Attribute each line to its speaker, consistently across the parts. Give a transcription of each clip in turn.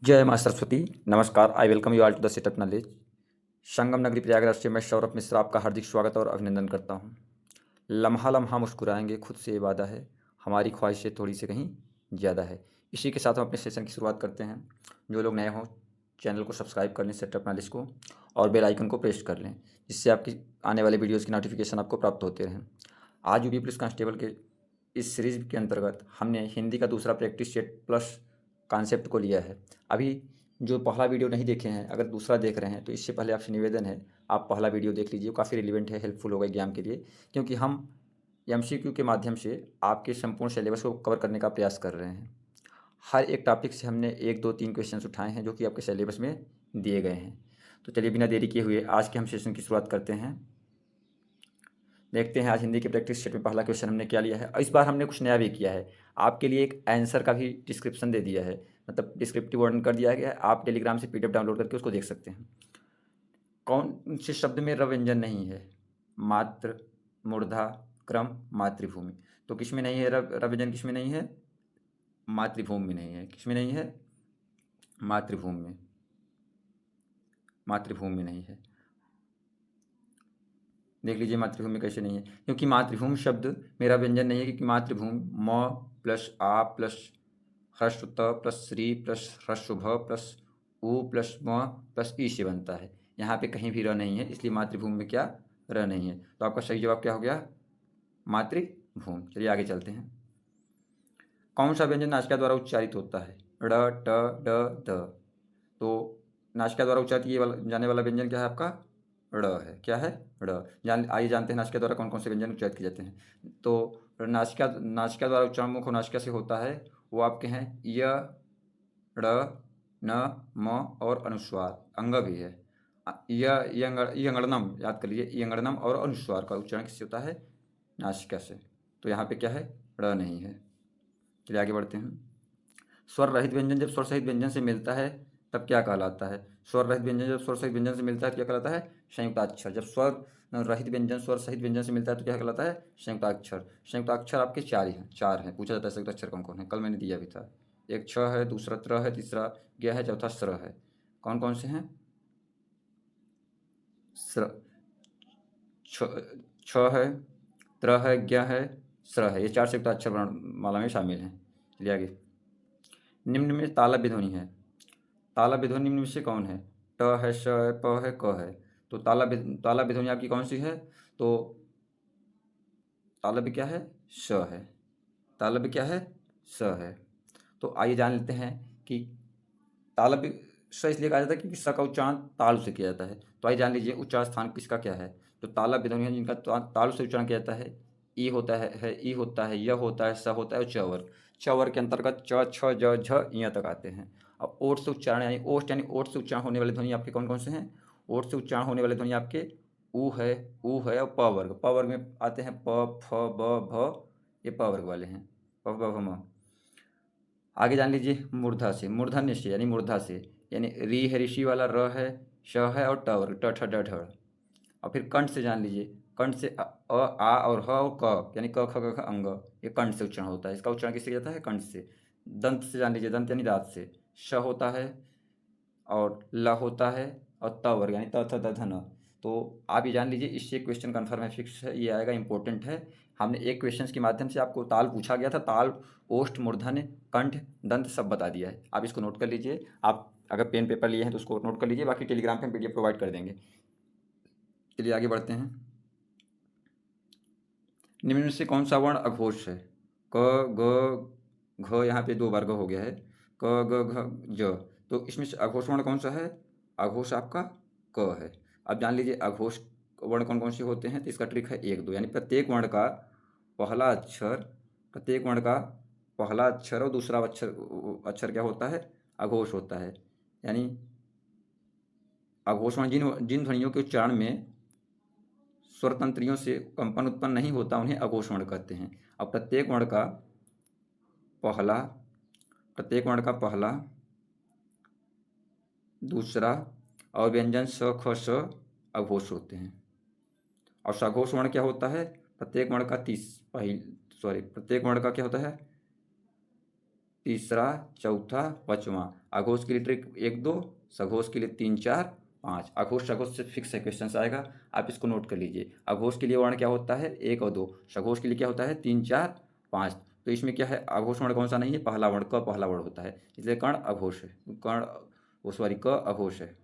Speaker 1: जय माँ सरस्वती। नमस्कार। I welcome you all to the setup knowledge. संगम नगरी प्रयागराज से मैं सौरभ मिश्रा आपका हार्दिक स्वागत और अभिनंदन करता हूँ। लम्हा लम्हा मुस्कुराएंगे, खुद से ये वादा है, हमारी ख्वाहिशें थोड़ी सी कहीं ज़्यादा है। इसी के साथ हम अपने सेशन की शुरुआत करते हैं। जो लोग नए हों, चैनल को सब्सक्राइब कर लें, सेटअप नॉलेज को, और बेल आइकन को प्रेस कर लें, जिससे आपकी आने वाले वीडियोज़ की नोटिफिकेशन आपको प्राप्त होते रहें। आज यूपी पुलिस कांस्टेबल के इस सीरीज़ के अंतर्गत हमने हिंदी का दूसरा प्रैक्टिस सेट प्लस कॉन्सेप्ट को लिया है। अभी जो पहला वीडियो नहीं देखे हैं, अगर दूसरा देख रहे हैं, तो इससे पहले आपसे निवेदन है, आप पहला वीडियो देख लीजिए। काफ़ी रिलेवेंट है, हेल्पफुल होगा एग्जाम के लिए, क्योंकि हम एमसीक्यू के माध्यम से आपके संपूर्ण सिलेबस को कवर करने का प्रयास कर रहे हैं। हर एक टॉपिक से हमने 1, 2, 3 क्वेश्चंस उठाए हैं, जो कि आपके सिलेबस में दिए गए हैं। तो चलिए बिना देरी किए हुए आज के हम सेशन की शुरुआत करते हैं। देखते हैं आज हिंदी के प्रैक्टिस सेट में पहला क्वेश्चन हमने क्या लिया है। और इस बार हमने कुछ नया भी किया है, आपके लिए एक आंसर का भी डिस्क्रिप्शन दे दिया है, मतलब डिस्क्रिप्टिव वर्णन कर दिया गया है। आप टेलीग्राम से पीडीएफ डाउनलोड करके उसको देख सकते हैं। कौन से शब्द में र व्यंजन नहीं है? मात्र, मूर्धा, क्रम, मातृभूमि। तो किस में नहीं है र व्यंजन? किस में नहीं है? मातृभूमि में नहीं है। किस में नहीं है? मातृभूमि में। मातृभूमि में नहीं है। देख लीजिए मातृभूमि कैसे नहीं है, क्योंकि मातृभूमि शब्द मेरा व्यंजन नहीं है, क्योंकि मातृभूमि म प्लस आ प्लस ह्रस्व त प्लस श्री प्लस ह्रस्व भ प्लस उ प्लस म प्लस ई से बनता है। यहाँ पे कहीं भी र नहीं है, इसलिए मातृभूमि में क्या र नहीं है। तो आपका सही जवाब क्या हो गया? मातृभूमि। चलिए आगे चलते हैं। कौन सा व्यंजन नासिका द्वारा उच्चारित होता है? ड़ ट ड द। तो नासिका द्वारा उच्चारित ये वाला जाने वाला व्यंजन क्या है आपका? ड़ है। क्या है? ड़। आइए जानते हैं नासिका द्वारा कौन कौन से व्यंजन उच्चारित किए जाते हैं। तो नासिका नासिका द्वारा उच्चारण मुख्य नासिका से होता है, वो आपके हैं य, ड़, न, म और अनुस्वार। अंग भी है। यंगड़नम याद कर लीजिए, यंगड़नम और अनुस्वार का उच्चारण किससे होता है? नासिका से। तो यहाँ पे क्या है? ड़ नहीं है। चलिए आगे बढ़ते हैं। स्वर रहित व्यंजन जब स्वर सहित व्यंजन से मिलता है तब क्या कहलाता है? स्वर रहित व्यंजन जब स्वर सहित व्यंजन से मिलता है तो क्या कहलाता है? संयुक्ताक्षर। जब स्वर रहित व्यंजन स्वर सहित व्यंजन से मिलता है तो क्या कहलाता है? संयुक्ताक्षर। संयुक्ताक्षर आपके चार हैं। पूछा जाता है संयुक्ताक्षर कौन कौन है, कल मैंने दिया भी था। एक छ है, दूसरा त्र है, तीसरा ज्ञ है, चौथा स्र है। कौन कौन से हैं? स्र, छ है, त्र है, ज्ञ है, स्र है। ये चार संयुक्ताक्षर वर्णमाला में शामिल हैं। चलिए आगे। निम्न में तालव्य ध्वनि है। तालव्य ध्वनि निम्न में से कौन है? ट है, श है, प है, क है। तो तालव्य ध्वनि आपकी कौन सी है? तो तालव्य क्या है? श है। तालव्य क्या है? स है। तो आइए जान लेते हैं कि तालव्य स इसलिए कहा जाता है क्योंकि स का उच्चारण तालु से किया जाता है। तो आइए जान लीजिए उच्चारण स्थान किसका क्या है। तो तालव्य ध्वनि है जिनका तालु से उच्चारण किया जाता है। ई होता है, ई होता है, य होता है, स होता है और च वर्ग। च वर्ग के अंतर्गत च, छ, ज, झ, ञ तक आते हैं। अब ओठ से उच्चारण यानी ओठ से उच्चारण होने वाले ध्वनि आपके कौन कौन से हैं? ओठ से उच्चारण होने वाले ध्वनि आपके उ है, उ है और प वर्ग। प वर्ग में आते हैं प, फ, ब, भ। ये प वर्ग वाले हैं। प, ब, भ, म। आगे जान लीजिए मूर्धा से, मूर्धन्य से यानी मूर्धा से, यानी री है, ऋषि वाला, र है, श है और ट वर्ग, ट, ठ, ड, ढ। और फिर कंठ से जान लीजिए। कंठ से आ और ह और क यानी क, ख, ग, घ, अंग। ये कंठ से उच्चारण होता है। इसका उच्चारण किससे किया जाता है? कंठ से। दंत से जान लीजिए, दंत यानी दांत से। श होता है और ल होता है और त वर्ग यानी त, थ, द, ध, न। तो आप ये जान लीजिए, इससे क्वेश्चन कन्फर्म है, फिक्स है, ये आएगा, इंपॉर्टेंट है। हमने एक क्वेश्चन के माध्यम से आपको ताल पूछा गया था, ताल, ओष्ठ, मूर्धन्य, कंठ, दंत सब बता दिया है। आप इसको नोट कर लीजिए। आप अगर पेन पेपर लिए हैं तो उसको नोट कर लीजिए, बाकी टेलीग्राम पे हम पीडीएफ प्रोवाइड कर देंगे। चलिए आगे बढ़ते हैं। निम्न में से कौन सा वर्ण अघोष है? क, ग, घ, यहाँ पे 2 बार ग हो गया है। क, ग, घ, ज। तो इसमें से अघोष वर्ण कौन सा है? अघोष आपका क है। अब जान लीजिए अघोष वर्ण कौन कौन से होते हैं। तो इसका ट्रिक है 1, 2, यानी प्रत्येक वर्ण का पहला अक्षर, प्रत्येक वर्ण का पहला अक्षर और दूसरा अक्षर क्या होता है? अघोष होता है। यानी अघोष वर्ण जिन ध्वनियों के उच्चारण में स्वरतंत्रियों से कंपन उत्पन्न नहीं होता उन्हें अघोष वर्ण कहते हैं। अब पहला प्रत्येक वर्ण का पहला, दूसरा और व्यंजन स, ख, स अघोष होते हैं। और सघोष वर्ण क्या होता है? प्रत्येक वर्ण का प्रत्येक वर्ण का क्या होता है? तीसरा, चौथा, पाँचवां। अघोष के लिए ट्रिक 1 2, सघोष के लिए 3 4 5। अघोष सघोष से फिक्स है, क्वेश्चन आएगा, आप इसको नोट कर लीजिए। अघोष के लिए वर्ण क्या होता है? 1 और 2। सघोष के लिए क्या होता है? 3 4 5। तो इसमें क्या है? अघोष वर्ण कौन सा नहीं है? पहला वर्ण, क पहला वर्ण होता है, इसलिए कर्ण अघोष है। कर्ण वो सॉरी क अघोष है।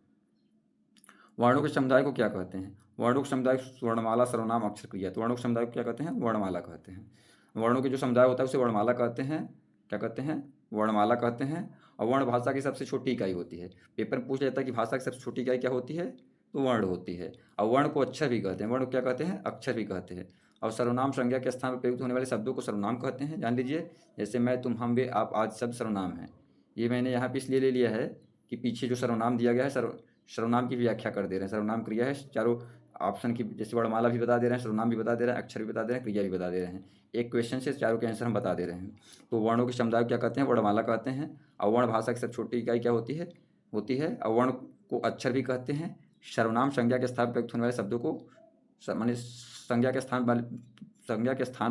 Speaker 1: वर्णों के समुदाय को क्या कहते हैं? वर्णों के समुदाय वर्णमाला, सर्वनाम, अक्षर, क्रिया। तो वर्णों के समुदाय को क्या कहते हैं? वर्णमाला कहते हैं। वर्णों के जो समुदाय होता है उसे वर्णमाला कहते हैं। क्या कहते हैं? वर्णमाला कहते हैं। और वर्ण भाषा की सबसे छोटी इकाई होती है। पेपर में पूछ लेता है कि भाषा की सबसे छोटी इकाई क्या होती है? तो वर्ण होती है। और वर्ण को अक्षर भी कहते हैं। वर्ण को क्या कहते हैं? अक्षर भी कहते हैं। और सर्वनाम संज्ञा के स्थान पर प्रयुक्त होने वाले शब्दों को सर्वनाम कहते हैं। जान लीजिए, जैसे मैं, तुम, हम, वे, आप आदि शब्द सर्वनाम हैं। ये मैंने यहाँ पे इसलिए ले लिया है कि पीछे जो सर्वनाम दिया गया है सर्वनाम की व्याख्या कर दे रहे हैं। सर्वनाम क्रिया है, चारों ऑप्शन की, जैसे वर्णमाला भी बता दे रहे हैं, सर्वनाम भी बता दे रहे हैं, अक्षर भी बता दे रहे हैं, क्रिया भी बता दे रहे हैं। एक क्वेश्चन से चारों के आंसर हम बता दे रहे हैं। तो वर्णों के समुदाय को क्या कहते हैं? वर्णमाला कहते हैं। और वर्ण भाषा की सबसे छोटी इकाई क्या होती है? और वर्ण को अक्षर भी कहते हैं। सर्वनाम संज्ञा के स्थान पर प्रयुक्त होने वाले शब्दों को माने संज्ञा के स्थान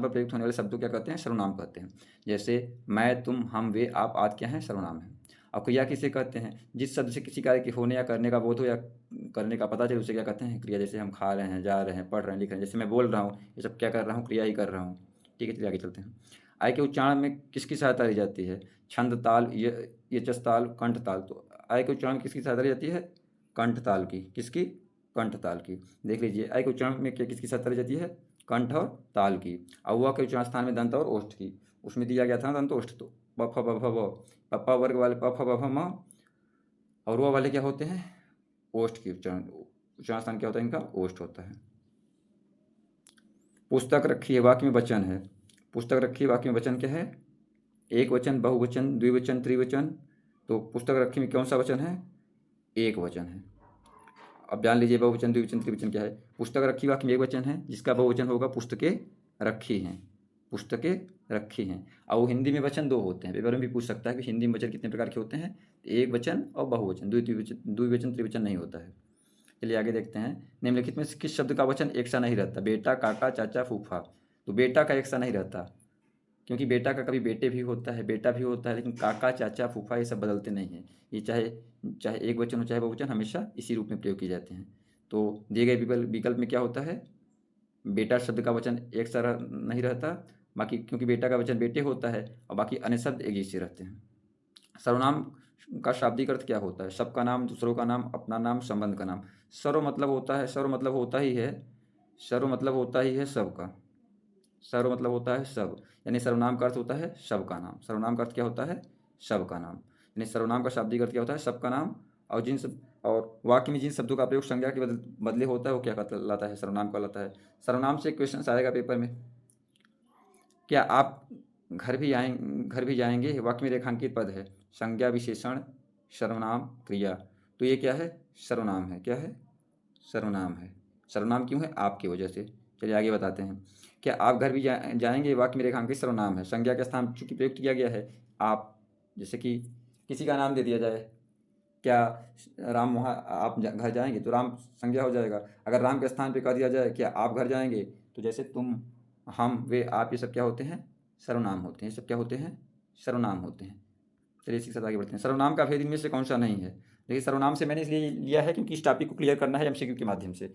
Speaker 1: पर प्रयुक्त होने वाले शब्दों क्या कहते हैं? सर्वनाम कहते हैं। जैसे मैं, तुम, हम, वे, आप आदि क्या हैं? सर्वनाम है। और क्रिया किसे कहते हैं? जिस शब्द से किसी कार्य के होने या करने का बोध हो या करने का पता चले उसे क्या कहते हैं? क्रिया। जैसे हम खा रहे हैं, जा रहे हैं, पढ़ रहे हैं, लिख रहे हैं, जैसे मैं बोल रहा हूँ, ये सब क्या कर रहा हूँ? क्रिया ही कर रहा हूँ। ठीक है, चलिए आगे चलते हैं। आय के उच्चारण में किसकी सहायता ली जाती है? छंद ताल, यचस ताल, कंठ ताल। तो आय के उच्चारण में किसकी सहायता ली जाती है? कंठ ताल की। किसकी? कंठ ताल की। देख लीजिए, आय के उच्चारण में क्या किसकी सहायता ली जाती है? कंठ और ताल की। और वह के उच्चारण स्थान में दंत और ओष्ठ की। उसमें दिया गया था ना दंत ओष्ठ। तो प फ ब भ व, पप्पा वर्ग वाले प फ ब भ म, और वह वाले क्या होते हैं? ओष्ठ की। उच्चारण स्थान क्या होता है इनका? ओष्ठ होता है। पुस्तक रखी है, वाक्य में वचन है। पुस्तक रखी है, वाक्य में वचन क्या है? एक वचन, बहुवचन, द्विवचन, त्रिवचन। तो पुस्तक रखी में कौन सा वचन है? एक वचन है। अब जान लीजिए बहुवचन, द्विवचन, त्रिवचन क्या है। पुस्तक रखी वाक्य में एक वचन है, जिसका बहुवचन होगा पुस्तकें रखी हैं। पुस्तकें रखी हैं। और वो हिंदी में वचन 2 होते हैं। पेपर में भी पूछ सकता है कि हिंदी में वचन कितने प्रकार के होते हैं? एक वचन और बहुवचन, द्विवचन त्रिवचन नहीं होता है। चलिए आगे देखते हैं। निम्नलिखित में से किस शब्द का वचन एक सा नहीं रहता? बेटा, काका, चाचा, फूफा। तो बेटा का एक सा नहीं रहता, क्योंकि बेटा का कभी बेटे भी होता है, बेटा भी होता है, लेकिन काका, चाचा, फूफा ये सब बदलते नहीं हैं। ये चाहे चाहे एक वचन हो चाहे बहुवचन, हमेशा इसी रूप में प्रयोग किए जाते हैं। तो दिए गए विकल्प में क्या होता है? बेटा शब्द का वचन एक सा नहीं रहता, बाकी क्योंकि बेटा का वचन बेटे होता है और बाकी अन्य शब्द एक जैसे रहते हैं। सर्वनाम का शाब्दिक अर्थ क्या होता है? सबका नाम, दूसरों का नाम, अपना नाम, संबंध का नाम। सर्व मतलब होता है सबका। सर्व मतलब होता है सब, यानी सर्वनाम का अर्थ होता है सबका नाम। सर्वनाम का अर्थ क्या होता है? सबका नाम। यानी सर्वनाम का शाब्दिक अर्थ क्या होता है? सबका नाम। और वाक्य में जिन शब्दों का प्रयोग संज्ञा के बदले होता है वो क्या कहलाता है? सर्वनाम कहलाता है। सर्वनाम से क्वेश्चन आएगा पेपर में। क्या आप घर भी जाएंगे? वाक्य में रेखांकित पद है, संज्ञा, विशेषण, सर्वनाम, क्रिया। तो ये क्या है? सर्वनाम है। क्या है? सर्वनाम है। सर्वनाम क्यों है? आपकी वजह से। चलिए आगे बताते हैं। क्या आप घर भी जाएंगे? वाक्य में रेखांकित सर्वनाम है, संज्ञा के स्थान चूंकि प्रयुक्त किया गया है आप। जैसे कि किसी का नाम दे दिया जाए, क्या राम वहाँ आप घर जाएंगे? तो राम संज्ञा हो जाएगा। अगर राम के स्थान पे कह दिया जाए क्या आप घर जाएंगे, तो जैसे तुम, हम, वे, आप, ये सब क्या होते हैं? सर्वनाम होते हैं। ये सब क्या होते हैं? सर्वनाम होते हैं। चलिए इसी के साथ आगे बढ़ते हैं। सर्वनाम का भेद इनमें से कौन सा नहीं है? देखिए, सर्वनाम से मैंने इसलिए लिया है क्योंकि इस टॉपिक को क्लियर करना है, एमसीक्यू के माध्यम से,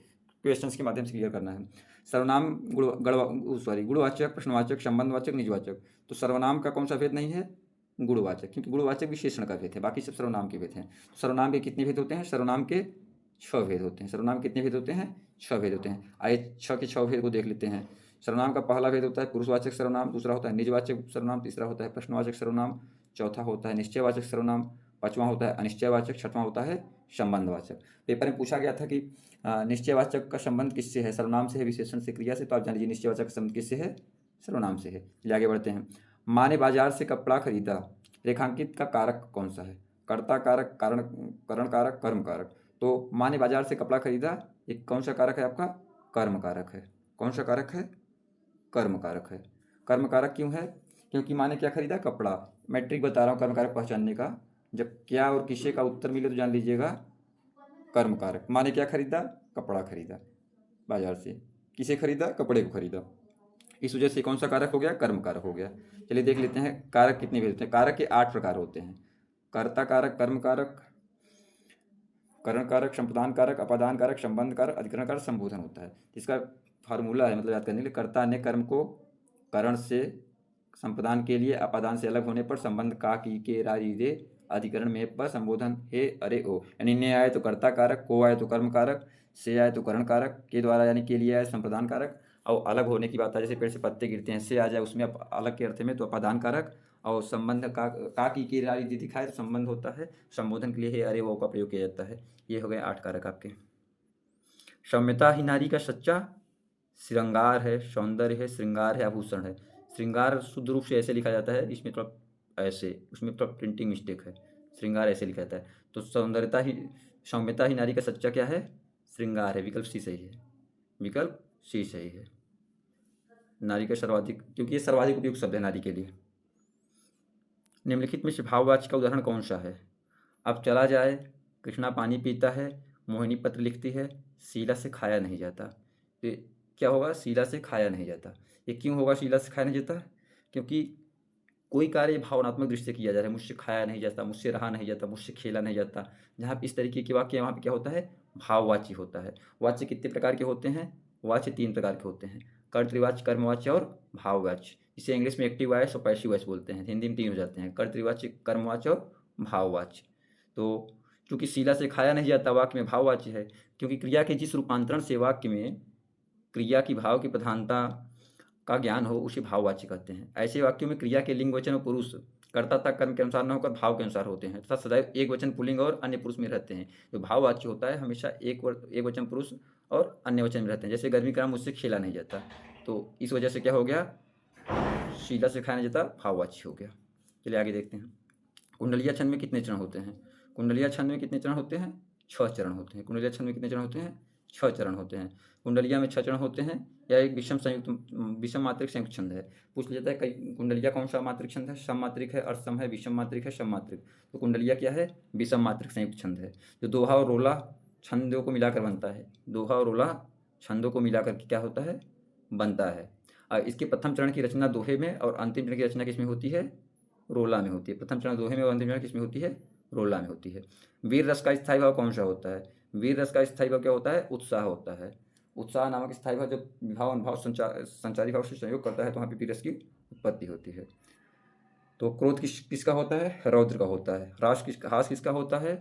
Speaker 1: क्वेश्चंस के माध्यम से क्लियर करना है। सर्वनाम गुणवाचक, प्रश्नवाचक, संबंधवाचक, निजवाचक। तो सर्वनाम का कौन सा भेद नहीं है? गुणवाचक, क्योंकि गुणवाचक विशेषण का भेद है, बाकी सब सर्वनाम के भेद हैं। सर्वनाम के कितने भेद होते हैं? सर्वनाम के 6 भेद होते हैं। सर्वनाम कितने भेद होते हैं? 6 भेद होते हैं। आइए 6 के 6 भेद को देख लेते हैं। सर्वनाम का पहला भेद होता है पुरुषवाचक सर्वनाम, दूसरा होता है निजवाचक सर्वनाम, तीसरा होता है प्रश्नवाचक सर्वनाम, चौथा होता है निश्चयवाचक सर्वनाम, पांचवां होता है अनिश्चयवाचक, छठवां होता है संबंधवाचक। पेपर में पूछा गया था कि निश्चयवाचक का संबंध किससे है? सर्वनाम से है, विशेषण से, क्रिया से। तो आप जान लीजिए निश्चयवाचक का संबंध किससे है? सर्वनाम से है। चलिए आगे बढ़ते हैं। माँ ने बाजार से कपड़ा खरीदा, रेखांकित का कारक कौन सा है? कर्ता कारक, करण कारक, कर्म कारक। तो माँ ने बाजार से कपड़ा खरीदा, ये कौन सा कारक है आपका? कर्म कारक है। कौन सा कारक है? कर्म कारक है। कर्म कारक क्यों है? क्योंकि माँ ने क्या खरीदा? कपड़ा। मैं ट्रिक बता रहा हूँ कर्म कारक पहचानने का। जब क्या और किसे का उत्तर मिले तो जान लीजिएगा कर्म कारक। माँ ने क्या खरीदा? कपड़ा खरीदा बाजार से। किसे खरीदा? कपड़े को खरीदा। इस वजह से कौन सा कारक हो गया, कर्म कारक हो गया। चलिए देख लेते हैं कारक कितने भेद होते हैं। कारक के 8 प्रकार होते हैं। कर्ता कारक, कर्म कारक, करण कारक, संप्रदान कारक, अपादान कारक, संबंध कारक, अधिकरण कारक, संबोधन होता है। इसका फार्मूला है, मतलब याद करने के लिए, कर्ता ने कर्म को करण से संप्रदान के लिए अपादान से अलग होने पर, संबंध का की के रा री रे, अधिकरण में पर, संबोधन हे अरे ओ, यानी ने आए तो कर्ता कारक, को आए तो कर्म कारक, से आए तो करण कारक, के द्वारा यानी के लिए आए संप्रदान कारक, और अलग होने की बात है, जैसे पेड़ से पत्ते गिरते हैं, से आ जाए उसमें अलग के अर्थ में तो अपादान कारक, और संबंध का की रा री रे दिखाए तो संबंध होता है, संबोधन के लिए हे अरे वो का प्रयोग किया जाता है। ये हो गए 8 कारक आपके। सौम्यता ही नारी का सच्चा श्रृंगार है, सौंदर्य है, श्रृंगार है, आभूषण है। श्रृंगार शुद्ध रूप से ऐसे लिखा जाता है, इसमें थोड़ा ऐसे, उसमें थोड़ा प्रिंटिंग मिस्टेक है, श्रृंगार ऐसे लिखा जाता है। तो सौम्यता ही नारी का सच्चा क्या है, श्रृंगार है। विकल्प सी सही है, विकल्प सी सही है। नारी का सर्वाधिक, क्योंकि ये सर्वाधिक उपयुक्त शब्द है नारी के लिए। निम्नलिखित में से भाववाची का उदाहरण कौन सा है। अब चला जाए, कृष्णा पानी पीता है, मोहिनी पत्र लिखती है, शीला से खाया नहीं जाता। तो क्या होगा, शीला से खाया नहीं जाता। ये क्यों होगा शीला से खाया नहीं जाता, क्योंकि कोई कार्य भावनात्मक दृष्टि से किया जा रहा है। मुझसे खाया नहीं जाता, मुझसे रहा नहीं जाता, मुझसे खेला नहीं जाता। जहाँ पे इस तरीके के वाक्य, वहाँ पे क्या होता है, भाववाची होता है। वाच्य कितने प्रकार के होते हैं, वाच्य 3 प्रकार के होते हैं, कर्तृवाच्य, कर्मवाच्य और भाववाच्य। इसे इंग्लिश में एक्टिव वॉइस और पैसिव वॉइस बोलते हैं, हिंदी में 3 हो जाते हैं, कर्तृवाच्य, कर्मवाच्य और भाववाच्य। तो चूंकि शीला से खाया नहीं जाता वाक्य में भाववाच्य है, क्योंकि क्रिया के जिस रूपांतरण से वाक्य में क्रिया की भाव की प्रधानता का ज्ञान हो उसे भाववाच्य कहते हैं। ऐसे वाक्यों में क्रिया के लिंग वचन और पुरुष कर्ता तक कर्म के अनुसार न होकर भाव के अनुसार होते हैं तथा सदैव एक वचन पुल्लिंग और अन्य पुरुष में रहते हैं। जो भाववाच्य होता है हमेशा एक वचन पुरुष और अन्य वचन में रहते हैं। जैसे गर्मी का मुझसे खेला नहीं जाता, तो इस वजह से क्या हो गया, शीला से खाया नहीं जाता, भाववाच्य हो गया। चलिए आगे देखते हैं। कुंडलिया छंद में कितने चरण होते हैं। कुंडलिया छंद में कितने चरण होते हैं, 6 चरण होते हैं। कुंडलिया छंद में कितने चरण होते हैं, 6 चरण होते हैं। कुंडलिया में 6 चरण होते हैं। यह एक विषम मात्रिक संयुक्त छंद है। पूछ लिया जाता है कई कुंडलिया कौन सा मात्रिक छंद है, सम मात्रिक है, अर्धसम है, विषम मात्रिक है, सम मात्रिक। तो कुंडलिया क्या है, विषम मात्रिक संयुक्त छंद है, जो दोहा और रोला छंदों को मिलाकर बनता है। दोहा और रोला छंदों को मिलाकर क्या होता है, बनता है। इसके प्रथम चरण की रचना दोहे में और अंतिम चरण की रचना किसमें होती है, रोला में होती है। प्रथम चरण दोहे में और अंतिम चरण किसमें होती है, रोला में होती है। वीर रस का स्थायी भाव कौन सा होता है, वीर रस का स्थायी भाव क्या होता है, उत्साह होता है। उत्साह नामक स्थायी भाव जब विभाव अनुभाव संचारी भाव से संयोग करता है तो वहाँ पे वीर रस की उत्पत्ति होती है। तो क्रोध किसका होता है, रौद्र का होता है। हास किसका होता है,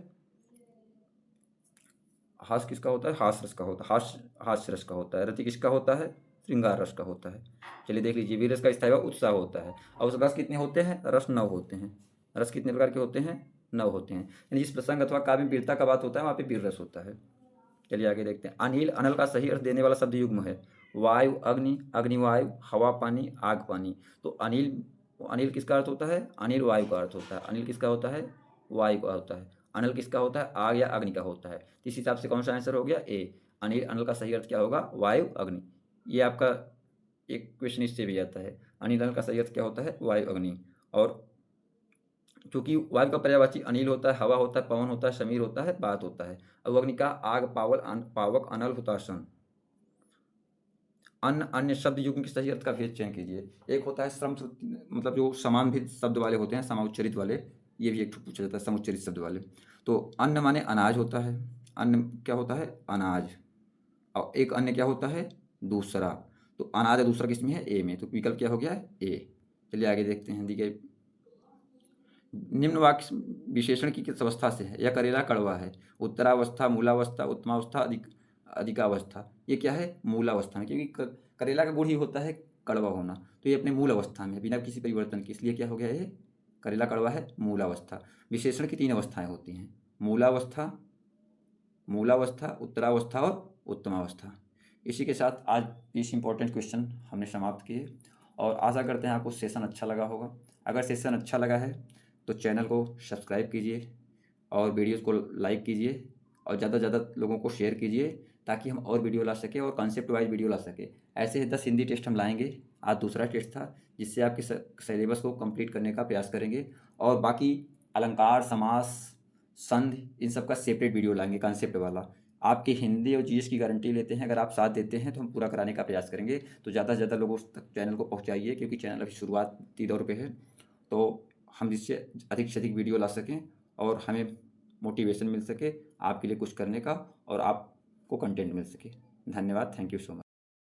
Speaker 1: हास किसका होता है, हास रस का होता है, हास्य रस का होता है। रति किसका होता है, श्रृंगार रस का होता है। चलिए देख लीजिए, वीर रस का स्थायी भाव उत्साह होता है। और उस रस कितने होते हैं, रस 9 होते हैं। रस कितने प्रकार के होते हैं, 9 होते हैं। यानी जिस प्रसंग अथवा काव्य में वीरता का बात होता है वहाँ पे वीर रस होता है। चलिए आगे देखते हैं। अनिल, अनल का सही अर्थ देने वाला शब्द युग्म है। वायु अग्नि, अग्निवायु, हवा पानी, आग पानी। तो अनिल, अनिल किसका अर्थ होता है, अनिल वायु का अर्थ होता है। अनिल किसका होता है, वायु का होता है। अनल किसका होता है, आग या अग्नि का होता है। इस हिसाब से कौन सा आंसर हो गया, ए। अनिल अनल का सही अर्थ क्या होगा, वायु अग्नि। ये आपका एक क्वेश्चन इससे भी आता है। अनिल अनल का सही अर्थ क्या होता है, वायु अग्नि। और चूंकि वायु का पर्यायवाची अनिल होता है, हवा होता है, पवन होता है, समीर होता है, बात होता है। अब अग्नि का आग, पावक, अनल, हुताशन। अन्य अन्य शब्द युग्म के सही अर्थ का भेद चयन कीजिए। एक होता है श्रम, मतलब जो समान भी शब्द वाले होते हैं, समाउच्चरित वाले, ये भी एक पूछा जाता है समुच्चरित शब्द वाले। तो अन्न माने अनाज होता है, अन्न क्या होता है, अनाज। और एक अन्य क्या होता है, दूसरा। तो अनाज दूसरा किसमें है, ए में। तो विकल्प क्या हो गया है, ए। चलिए आगे देखते हैं। हिंदी के निम्न वाक्य विशेषण की किस अवस्था से है। यह करेला कड़वा है। उत्तरावस्था, मूलावस्था, उत्तमावस्था, अधिकावस्था। ये क्या है, मूलावस्था में, क्योंकि करेला का गुण ही होता है कड़वा होना। तो ये अपने मूल अवस्था में बिना किसी परिवर्तन के, इसलिए क्या हो गया, ये करेला कड़वा है, मूलावस्था। विशेषण की 3 अवस्थाएं होती हैं, मूलावस्था, उत्तरावस्था और उत्तमावस्था। इसी के साथ आज 20 इंपॉर्टेंट क्वेश्चन हमने समाप्त किए और आशा करते हैं आपको सेशन अच्छा लगा होगा। अगर सेशन अच्छा लगा है तो चैनल को सब्सक्राइब कीजिए और वीडियोज़ को लाइक कीजिए और ज़्यादा से ज़्यादा लोगों को शेयर कीजिए, ताकि हम और वीडियो ला सकें और कॉन्सेप्ट वाइज वीडियो ला सकें। ऐसे 10 हिंदी टेस्ट हम लाएंगे। आज दूसरा टेस्ट था, जिससे आपके सिलेबस को कंप्लीट करने का प्रयास करेंगे। और बाकी अलंकार, समास, संधि, इन सब का सेपरेट वीडियो लाएंगे, कॉन्सेप्ट वाला, आपकी हिंदी और जीएस की गारंटी लेते हैं। अगर आप साथ देते हैं तो हम पूरा कराने का प्रयास करेंगे। तो ज़्यादा से ज़्यादा लोगों तक चैनल को पहुँचाइए, क्योंकि चैनल अभी शुरुआती दौर पे है। तो हम इससे अधिक से अधिक वीडियो ला सकें और हमें मोटिवेशन मिल सके आपके लिए कुछ करने का, और आपको कंटेंट मिल सके। धन्यवाद। Thank you so much.